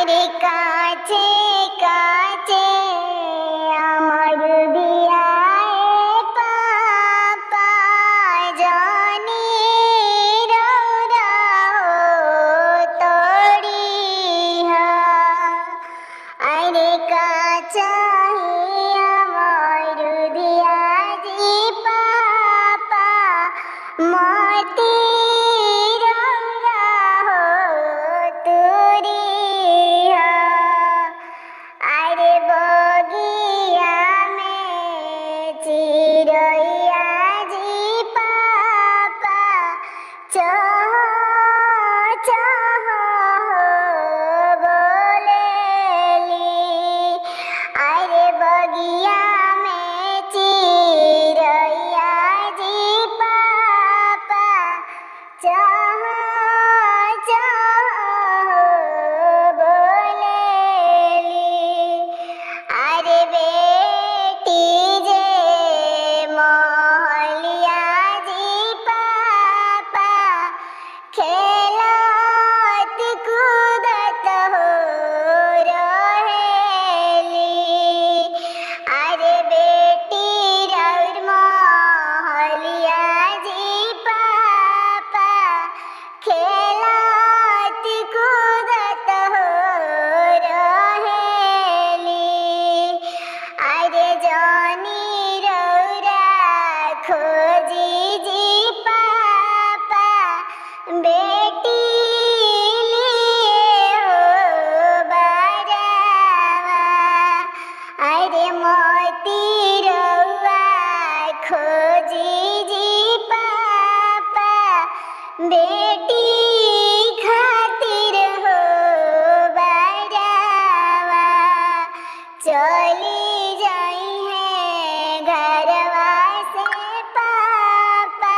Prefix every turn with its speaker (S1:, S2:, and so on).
S1: আরে কাছে কাছে আমার দিয়ায় পাপা জানি তড়িহা আরে কাছে আমার দিয়াজি পাপা মতি अरे बगिया में चिड़ैया जी पापा चह चह बोलेली अरे बगिया में चिड़ैया जी पापा चह चह अरे बेटी जे मोहलिया जी पापा खेलत कूदत हो रहेली अरे बेटी रौर मोहलिया जी पापा खेलत कूदत हो अरे जानी रौरा खोजी जी पापा बेटी लिए हो बरावा अरे मोती रौआ खोजी जी पापा बेटी खातिर हो बरावा चली जाई है घरवा से पापा